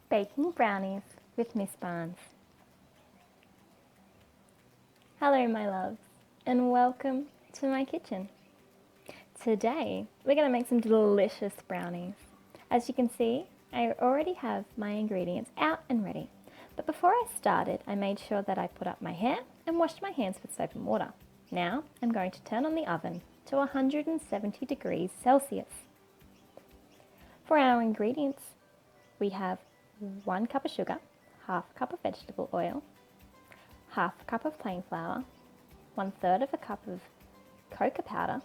Baking brownies with Miss Barnes. Hello my loves and welcome to my kitchen. Today we're going to make some delicious brownies. As you can see, I already have my ingredients out and ready. But before I started, I made sure that I put up my hair and washed my hands with soap and water. Now I'm going to turn on the oven to 170 degrees Celsius. For our ingredients, we have 1 cup of sugar, half a cup of vegetable oil, half a cup of plain flour, 1/3 of a cup of cocoa powder,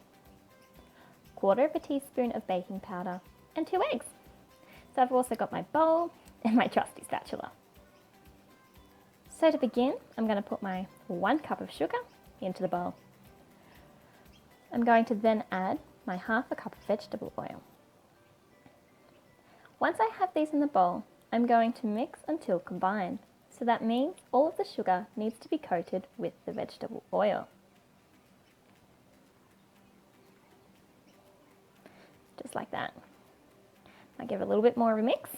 1/4 of a teaspoon of baking powder, and 2 eggs. So I've also got my bowl and my trusty spatula. So to begin, I'm going to put my 1 cup of sugar into the bowl. I'm going to then add my half a cup of vegetable oil. Once I have these in the bowl, I'm going to mix until combined. So that means all of the sugar needs to be coated with the vegetable oil. Just like that. I give it a little bit more of a mix.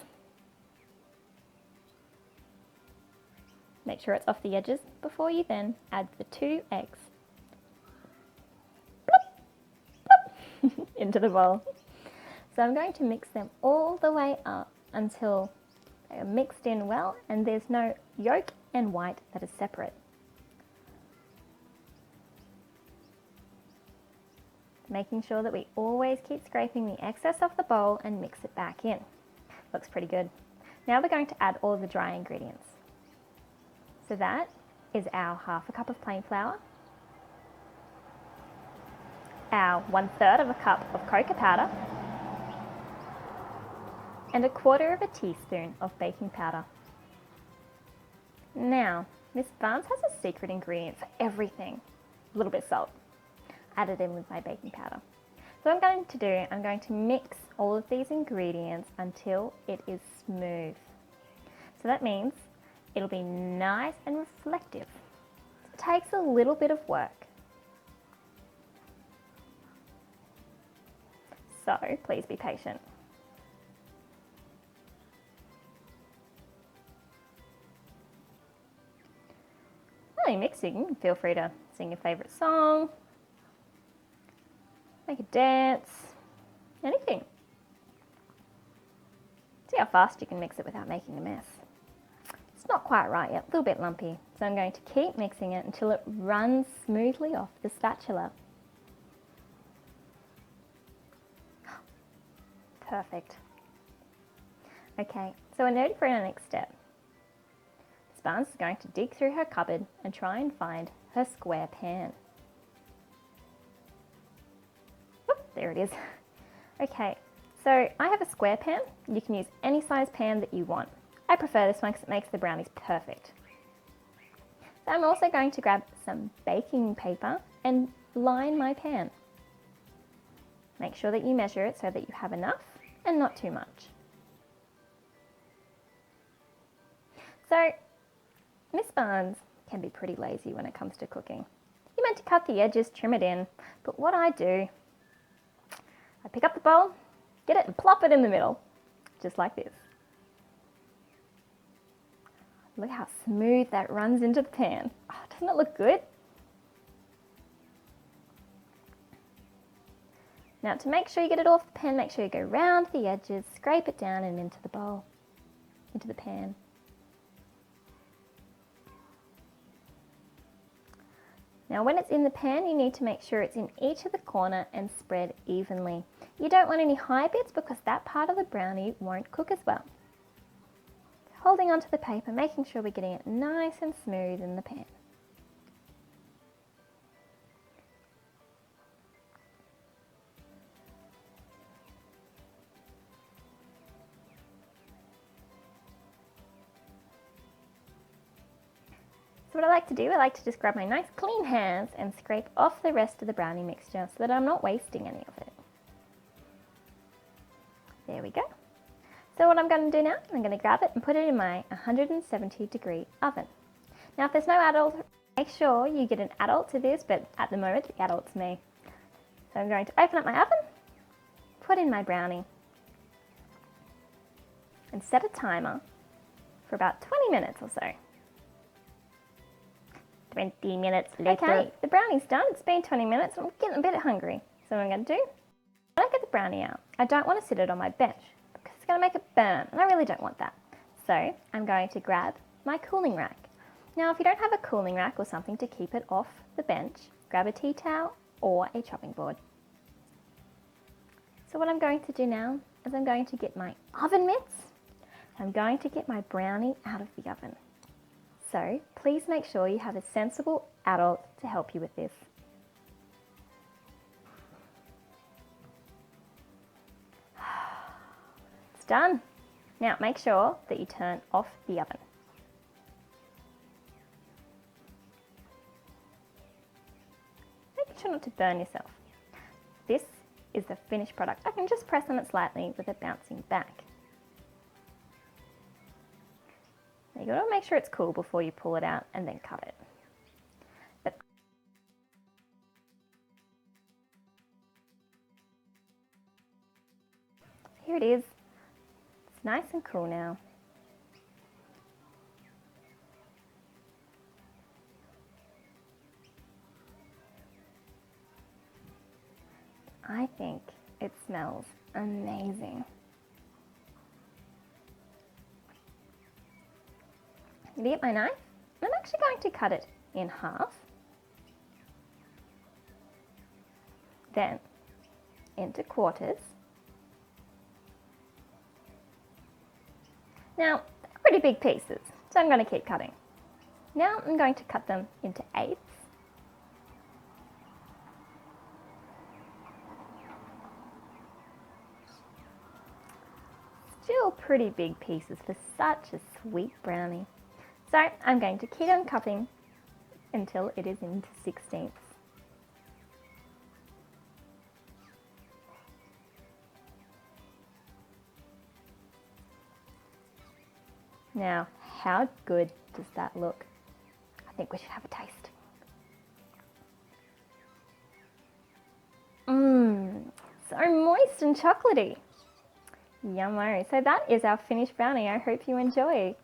Make sure it's off the edges before you then add the 2 eggs. Plop, plop, into the bowl. So I'm going to mix them all the way up until they are mixed in well and there's no yolk and white that is separate. Making sure that we always keep scraping the excess off the bowl and mix it back in. Looks pretty good. Now we're going to add all of the dry ingredients. So that is our half a cup of plain flour, our 1/3 of a cup of cocoa powder, and 1/4 of a teaspoon of baking powder. Now, Miss Barnes has a secret ingredient for everything. A little bit of salt. Added in with my baking powder. So what I'm going to mix all of these ingredients until it is smooth. So that means it'll be nice and reflective. It takes a little bit of work. So please be patient. While you're mixing, feel free to sing your favourite song, make a dance, anything. See how fast you can mix it without making a mess. It's not quite right yet, a little bit lumpy, so I'm going to keep mixing it until it runs smoothly off the spatula. Perfect. Okay, so we're ready for our next step. Miss Barnes is going to dig through her cupboard and try and find her square pan. There it is. Okay, so I have a square pan. You can use any size pan that you want. I prefer this one because it makes the brownies perfect. So I'm also going to grab some baking paper and line my pan. Make sure that you measure it so that you have enough and not too much. So, Miss Barnes can be pretty lazy when it comes to cooking. You're meant to cut the edges, trim it in, but what I do, I pick up the bowl, get it and plop it in the middle, just like this. Look how smooth that runs into the pan. Oh, doesn't it look good? Now to make sure you get it off the pan, make sure you go round the edges, scrape it down and into the bowl, into the pan. Now when it's in the pan, you need to make sure it's in each of the corner and spread evenly. You don't want any high bits because that part of the brownie won't cook as well. Holding onto the paper, making sure we're getting it nice and smooth in the pan. So what I like to do, I like to just grab my nice clean hands and scrape off the rest of the brownie mixture so that I'm not wasting any of it. There we go. So what I'm going to do now, I'm going to grab it and put it in my 170 degree oven. Now if there's no adult, make sure you get an adult to this, but at the moment the adult's me. So I'm going to open up my oven, put in my brownie, and set a timer for about 20 minutes or so. 20 minutes later. Okay, the brownie's done. It's been 20 minutes. I'm getting a bit hungry. So what I'm going to do, when I get the brownie out, I don't want to sit it on my bench because it's going to make it burn, and I really don't want that. So I'm going to grab my cooling rack. Now, if you don't have a cooling rack or something to keep it off the bench, grab a tea towel or a chopping board. So what I'm going to do now is I'm going to get my oven mitts. I'm going to get my brownie out of the oven. So please make sure you have a sensible adult to help you with this. It's done. Now make sure that you turn off the oven. Make sure not to burn yourself. This is the finished product. I can just press on it slightly with it bouncing back. You gotta make sure it's cool before you pull it out and then cut it. But here it is. It's nice and cool now. I think it smells amazing. I'm going to get my knife. I'm actually going to cut it in half. Then into quarters. Now, they're pretty big pieces, so I'm going to keep cutting. Now I'm going to cut them into eighths. Still pretty big pieces for such a sweet brownie. So I'm going to keep on cutting until it is into 16ths. Now, how good does that look? I think we should have a taste. So moist and chocolatey. Yummo. So that is our finished brownie. I hope you enjoy.